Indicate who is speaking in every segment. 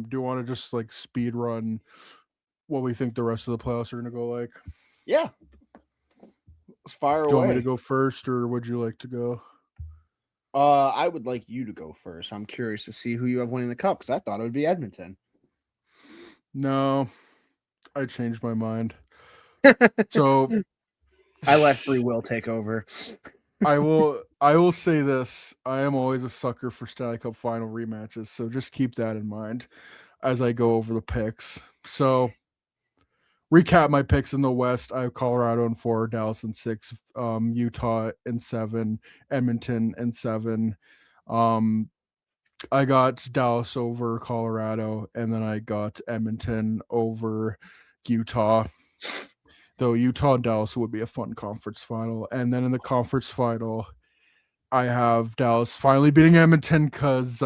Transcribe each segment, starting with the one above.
Speaker 1: Do you want to just like speed run what we think the rest of the playoffs are going to go like?
Speaker 2: Yeah, let's fire
Speaker 1: Do you want me to
Speaker 2: away.
Speaker 1: go first, or would you like to go?
Speaker 2: I would like you to go first. I'm curious to see who you have winning the cup because I thought it would be Edmonton.
Speaker 1: No, I changed my mind. So
Speaker 2: I let free will take over.
Speaker 1: I will say this. I am always a sucker for Stanley Cup final rematches, so just keep that in mind as I go over the picks. So recap my picks in the West. I have Colorado in 4, Dallas in 6, Utah in 7, Edmonton in 7. Um, I got Dallas over Colorado, and then I got Edmonton over Utah. Though Utah and Dallas would be a fun conference final. And then in the conference final, I have Dallas finally beating Edmonton because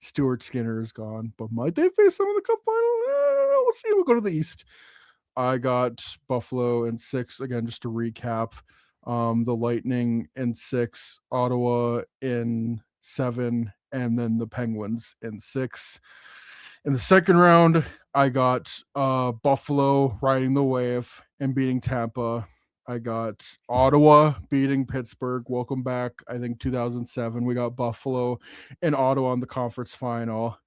Speaker 1: Stuart Skinner is gone. But might they face them in the cup final? We'll see. We'll go to the East. I got Buffalo in 6 again. Just to recap, the Lightning in 6, Ottawa in 7, and then the Penguins in 6. In the second round, I got Buffalo riding the wave and beating Tampa. I got Ottawa beating Pittsburgh. Welcome back. I think 2007. We got Buffalo and Ottawa in the conference final.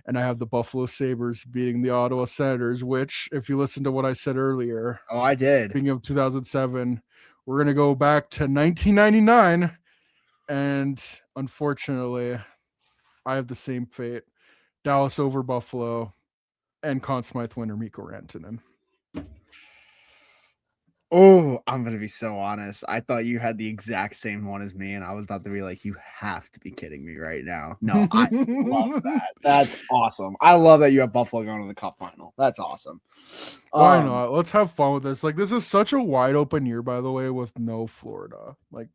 Speaker 1: And I have the Buffalo Sabres beating the Ottawa Senators, which, if you listen to what I said earlier,
Speaker 2: Oh, I did.
Speaker 1: speaking of 2007, we're going to go back to 1999. And unfortunately, I have the same fate. Dallas over Buffalo and Conn Smythe winner Mikko Rantanen.
Speaker 2: Oh, I'm gonna be so honest. I thought you had the exact same one as me, and I was about to be like, "You have to be kidding me right now." No, I love that. That's awesome. I love that you have Buffalo going to the Cup final. That's awesome.
Speaker 1: Why
Speaker 2: Um,
Speaker 1: not? Let's have fun with this. Like, this is such a wide open year, by the way, with no Florida. Like,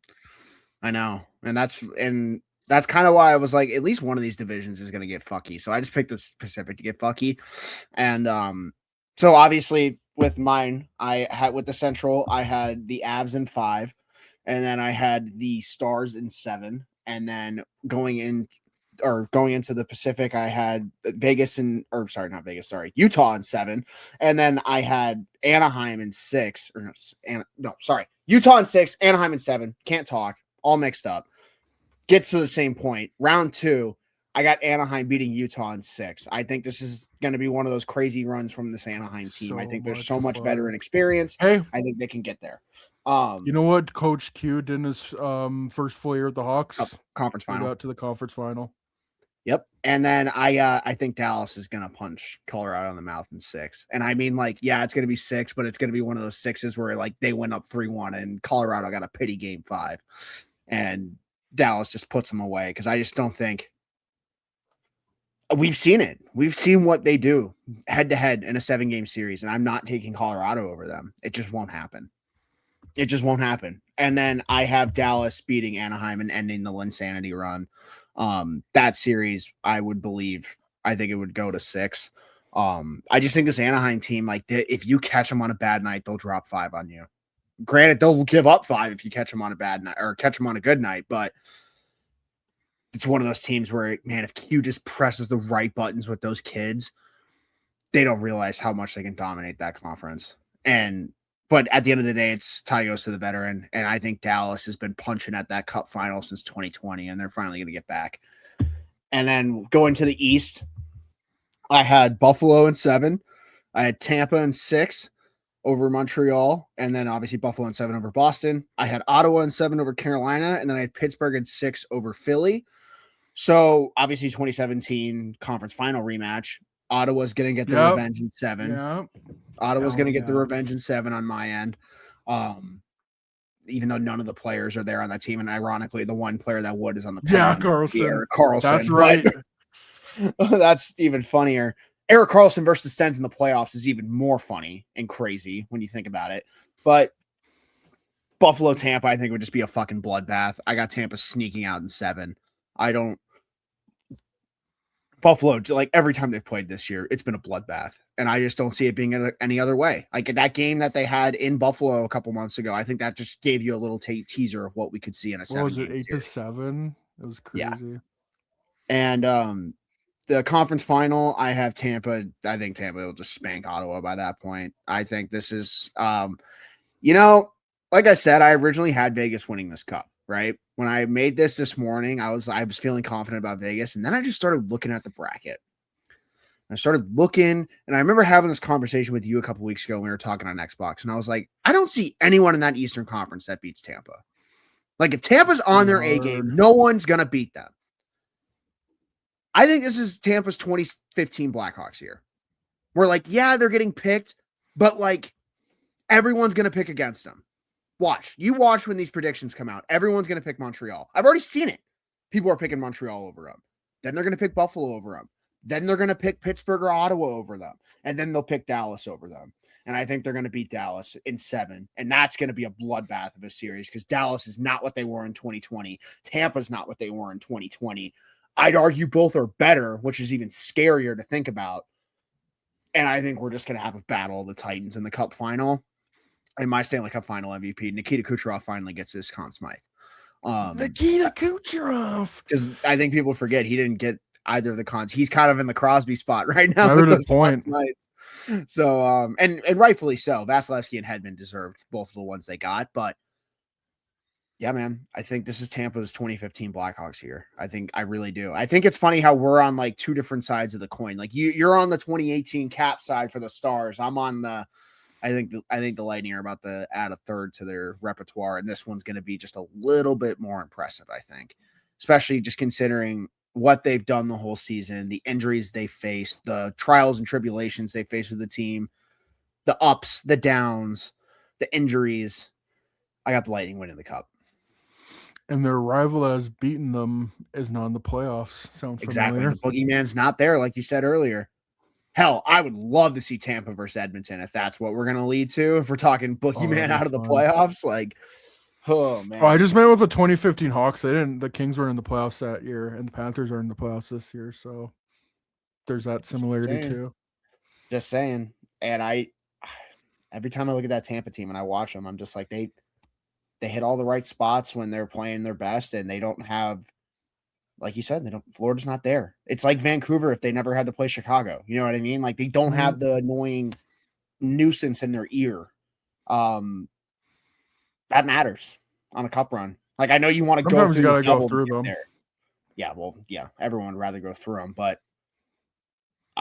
Speaker 2: I know, and that's kind of why I was like, at least one of these divisions is gonna get fucky. So I just picked the Pacific to get fucky, and so obviously with mine, I had with the Central, I had the Avs in 5, and then I had the Stars in 7, and then going into the Pacific, I had Vegas and or sorry, not Vegas, sorry, Utah in 7, and then I had Anaheim in 6, or no, sorry, Utah in 6, Anaheim in 7. Can't talk, all mixed up. Gets to the same point. Round 2, I got Anaheim beating Utah in 6. I think this is going to be one of those crazy runs from this Anaheim team. I
Speaker 1: so
Speaker 2: think there's
Speaker 1: much
Speaker 2: so much
Speaker 1: fun.
Speaker 2: veteran experience.
Speaker 1: Hey,
Speaker 2: I think they can get there.
Speaker 1: you know what? Coach Q did in his first full year at the Hawks.
Speaker 2: Conference
Speaker 1: They
Speaker 2: final.
Speaker 1: got to the conference final.
Speaker 2: Yep. And then I think Dallas is gonna punch Colorado in the mouth in 6. And I mean, like, yeah, it's gonna be 6, but it's gonna be one of those 6s where like they went up 3-1 and Colorado got a pity game 5. And Dallas just puts them away because I just don't think we've seen it. We've seen what they do head to head in a 7-game series, and I'm not taking Colorado over them. It just won't happen. It just won't happen. And then I have Dallas beating Anaheim and ending the Linsanity run. That series, I would believe, I think it would go to 6. I just think this Anaheim team, like, if you catch them on a bad night, they'll drop 5 on you. Granted, they'll give up 5 if you catch them on a bad night or catch them on a good night, but it's one of those teams where, man, if Q just presses the right buttons with those kids, they don't realize how much they can dominate that conference. But at the end of the day, it's tie goes to the veteran. And I think Dallas has been punching at that cup final since 2020, and they're finally going to get back. And then going to the East, I had Buffalo in 7. I had Tampa in 6 over Montreal. And then obviously Buffalo in 7 over Boston. I had Ottawa in 7 over Carolina. And then I had Pittsburgh in 6 over Philly. So obviously 2017 conference final rematch. Ottawa's going to get the
Speaker 1: Yep.
Speaker 2: revenge in 7.
Speaker 1: Yeah.
Speaker 2: Ottawa's going to get the
Speaker 1: yeah.
Speaker 2: revenge in 7 on my end. Even though none of the players are there on that team, and ironically, the one player that would is on the
Speaker 1: Yeah,
Speaker 2: Penguins,
Speaker 1: Carlson.
Speaker 2: Erik Karlsson.
Speaker 1: That's right.
Speaker 2: That's even funnier. Erik Karlsson versus Sens in the playoffs is even more funny and crazy when you think about it. But Buffalo Tampa, I think would just be a fucking bloodbath. I got Tampa sneaking out in 7. I don't. Buffalo, like every time they've played this year, it's been a bloodbath. And I just don't see it being any other way. Like that game that they had in Buffalo a couple months ago, I think that just gave you a little teaser of what we could see in a 7-game
Speaker 1: What was it, 8 to
Speaker 2: series.
Speaker 1: 7? It was
Speaker 2: Yeah.
Speaker 1: crazy.
Speaker 2: And The conference final, I have Tampa. I think Tampa will just spank Ottawa by that point. I think this is, like I said, I originally had Vegas winning this cup, right? When I made this morning, I was feeling confident about Vegas, and then I just started looking at the bracket. I started looking, and I remember having this conversation with you a couple weeks ago when we were talking on Xbox, and I was like, I don't see anyone in that Eastern Conference that beats Tampa. Like, if Tampa's on their A game, no one's gonna beat them. I think this is Tampa's 2015 Blackhawks year. We're like, yeah, they're getting picked, but like everyone's going to pick against them. Watch. You watch when these predictions come out. Everyone's going to pick Montreal. I've already seen it. People are picking Montreal over them. Then they're going to pick Buffalo over them. Then they're going to pick Pittsburgh or Ottawa over them. And then they'll pick Dallas over them. And I think they're going to beat Dallas in 7. And that's going to be a bloodbath of a series because Dallas is not what they were in 2020. Tampa's not what they were in 2020. I'd argue both are better, which is even scarier to think about. And I think we're just going to have a battle of the Titans in the Cup final. And my Stanley Cup final MVP, Nikita Kucherov, finally gets his Conn Smythe.
Speaker 1: Nikita Kucherov.
Speaker 2: Because I think people forget he didn't get either of the Cons. He's kind of in the Crosby spot right now.
Speaker 1: Never the point.
Speaker 2: So, and rightfully so. Vasilevsky and Hedman deserved both of the ones they got. But yeah, man, I think this is Tampa's 2015 Blackhawks here. I really do. I think it's funny how we're on like two different sides of the coin. Like you're on the 2018 Cap side for the Stars. I'm on the, I think the Lightning are about to add a third to their repertoire, and this one's going to be just a little bit more impressive, I think, especially just considering what they've done the whole season, the injuries they faced, the trials and tribulations they faced with the team, the ups, the downs, the injuries. I got the Lightning winning the Cup.
Speaker 1: And their rival that has beaten them is not in the playoffs. Sound familiar?
Speaker 2: Exactly. The boogeyman's not there, like you said earlier. Hell, I would love to see Tampa versus Edmonton if that's what we're going to lead to. If we're talking boogeyman out of the playoffs, like, oh, man.
Speaker 1: Oh, I just meant with the 2015 Hawks. The Kings were in the playoffs that year, and the Panthers are in the playoffs this year. So there's that similarity too.
Speaker 2: Just saying. And every time I look at that Tampa team and I watch them, I'm just like, they hit all the right spots when they're playing their best, and they don't have, like you said, Florida's not there. It's like Vancouver if they never had to play Chicago. You know what I mean? Like they don't have the annoying nuisance in their ear. That matters on a cup run. Like I know you want to go through,
Speaker 1: you gotta go through them.
Speaker 2: There. Yeah, well, yeah, everyone would rather go through them, but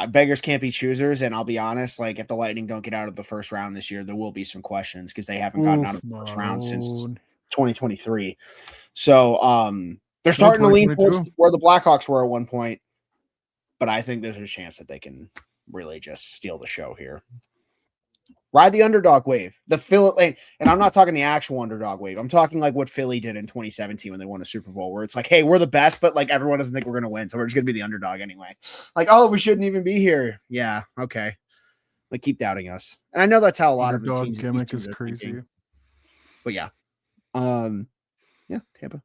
Speaker 2: beggars can't be choosers. And I'll be honest, like if the Lightning don't get out of the first round this year, there will be some questions because they haven't gotten out of the first round since 2023. So they're starting to lean towards where the Blackhawks were at one point, but I think there's a chance that they can really just steal the show here. Ride the underdog wave. And I'm not talking the actual underdog wave. I'm talking like what Philly did in 2017 when they won a Super Bowl, where it's like, hey, we're the best, but like everyone doesn't think we're going to win, so we're just going to be the underdog anyway. Like, oh, we shouldn't even be here. Yeah, okay. Like, keep doubting us. And I know that's how a lot of the teams
Speaker 1: gimmick is crazy. Thinking.
Speaker 2: But yeah. Yeah, Tampa.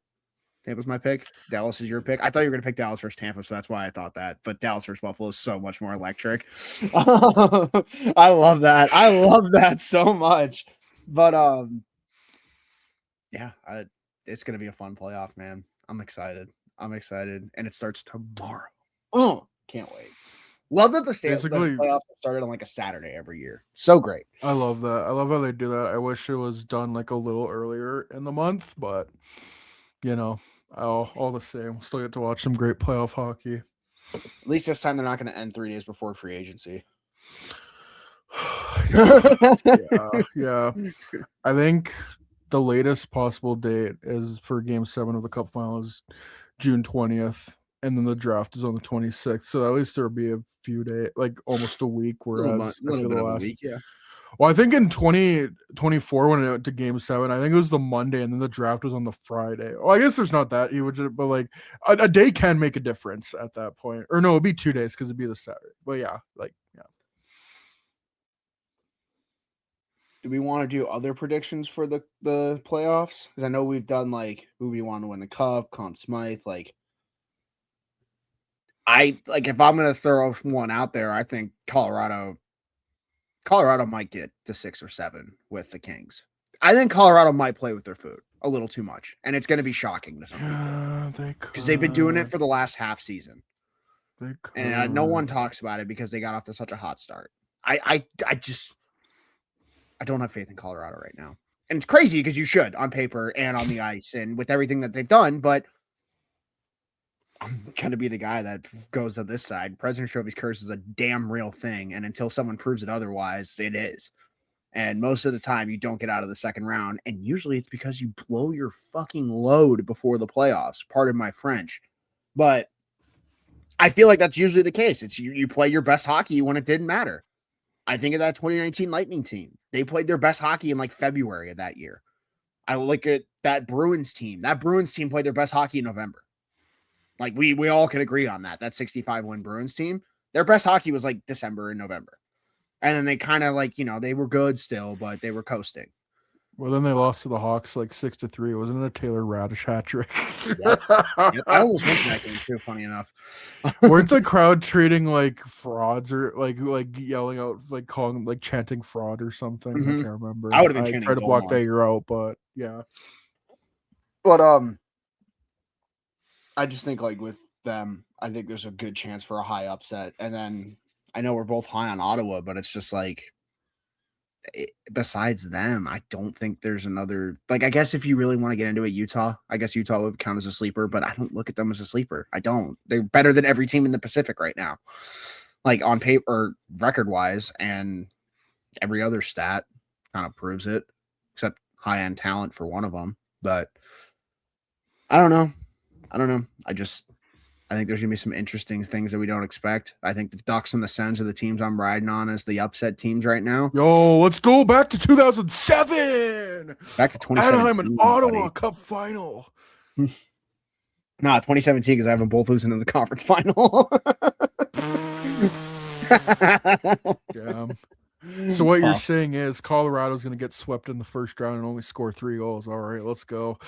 Speaker 2: Tampa's my pick. Dallas is your pick. I thought you were going to pick Dallas versus Tampa, so that's why I thought that. But Dallas versus Buffalo is so much more electric. I love that. I love that so much. But yeah, it's going to be a fun playoff, man. I'm excited. And it starts tomorrow. Oh, can't wait. Love that the playoffs started on like a Saturday every year. So great.
Speaker 1: I love that. I love how they do that. I wish it was done like a little earlier in the month, but you know, all the same, we'll still get to watch some great playoff hockey.
Speaker 2: At least this time they're not going to end 3 days before free agency.
Speaker 1: yeah. I think the latest possible date is for Game 7 of the Cup Finals, June 20th, and then the draft is on the 26th. So at least there'll be a few days, like almost a week. Whereas
Speaker 2: a little bit of a week, yeah.
Speaker 1: Well, I think in 2024 when it went to Game 7, I think it was the Monday, and then the draft was on the Friday. Well, I guess there's not that huge, but like a day can make a difference at that point. Or no, it'd be 2 days because it'd be the Saturday. But yeah, like yeah.
Speaker 2: Do we want to do other predictions for the playoffs? Because I know we've done like who we want to win the Cup, Conn Smythe. Like, if I'm going to throw one out there, I think Colorado might get to 6 or 7 with the Kings. I think Colorado might play with their food a little too much, and it's going to be shocking to some people because they've been doing it for the last half season.
Speaker 1: They
Speaker 2: And no one
Speaker 1: could.
Speaker 2: talks about it because they got off to such a hot start. I don't have faith in Colorado right now. And it's crazy because you should on paper and on the ice and with everything that they've done, but I'm going to be the guy that goes to this side. President Trophy's curse is a damn real thing. And until someone proves it otherwise, it is. And most of the time, you don't get out of the second round. And usually it's because you blow your fucking load before the playoffs. Pardon my French. But I feel like that's usually the case. It's you play your best hockey when it didn't matter. I think of that 2019 Lightning team. They played their best hockey in like February of that year. I look at that Bruins team. That Bruins team played their best hockey in November. Like we all can agree on that. That 65 win Bruins team, their best hockey was like December and November. And then they kind of like, they were good still, but they were coasting.
Speaker 1: Well, then they lost to the Hawks like 6-3. Wasn't it a Taylor Radish hat trick?
Speaker 2: Yep. I almost went to that game too, funny enough.
Speaker 1: Weren't the crowd treating like frauds or like yelling out, like calling, like chanting fraud or something? I can't remember.
Speaker 2: I would have been chanting
Speaker 1: try to block
Speaker 2: Dolmar.
Speaker 1: that year out, but yeah.
Speaker 2: But I just think like with them, I think there's a good chance for a high upset. And then I know we're both high on Ottawa, but it's just like besides them, I don't think there's another. Like, I guess if you really want to get into it, Utah, I guess Utah would count as a sleeper, but I don't look at them as a sleeper. I don't. They're better than every team in the Pacific right now, like on paper, record wise, and every other stat kind of proves it, except high end talent for one of them. But I don't know. I think there's going to be some interesting things that we don't expect. I think the Ducks and the Sens are the teams I'm riding on as the upset teams right now.
Speaker 1: Yo, let's go back to 2007.
Speaker 2: Back to 2017.
Speaker 1: Anaheim and Ottawa Cup final.
Speaker 2: Nah, 2017 because I have them both losing in the conference final.
Speaker 1: Damn. So what you're saying is Colorado's going to get swept in the first round and only score 3 goals. All right, let's go.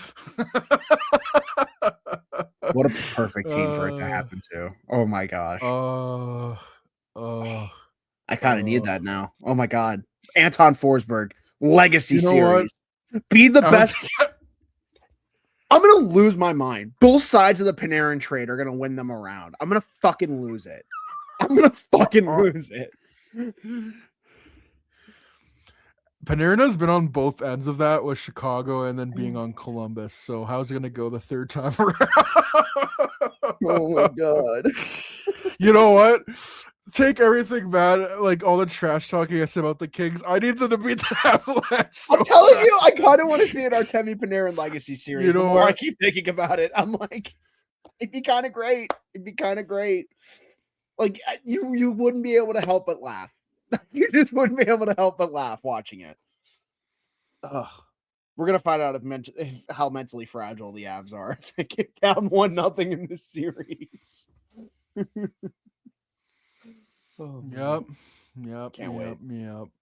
Speaker 2: What a perfect team for it to happen to. Oh my gosh. I kind of need that now. Oh my god. Anton Forsberg, legacy series. What? Be the best. I'm going to lose my mind. Both sides of the Panarin trade are going to win them around. I'm going to fucking lose it. Lose it.
Speaker 1: Panarin's been on both ends of that with Chicago and then being on Columbus. So how's it going to go the third time around?
Speaker 2: Oh my god.
Speaker 1: You know what? Take everything bad, like all the trash talking I said about the Kings. I need them to beat the Avalanche. So
Speaker 2: I'm telling you, I kind of want to see an Artemi Panarin legacy series.
Speaker 1: You know
Speaker 2: the more
Speaker 1: what?
Speaker 2: I keep thinking about it, I'm like, it'd be kind of great. Like you wouldn't be able to help but laugh. You just wouldn't be able to help but laugh watching it. Ugh. We're gonna find out how mentally fragile the Avs are if they get down 1-0 in this series.
Speaker 1: Yep.
Speaker 2: Can't wait.
Speaker 1: Yep.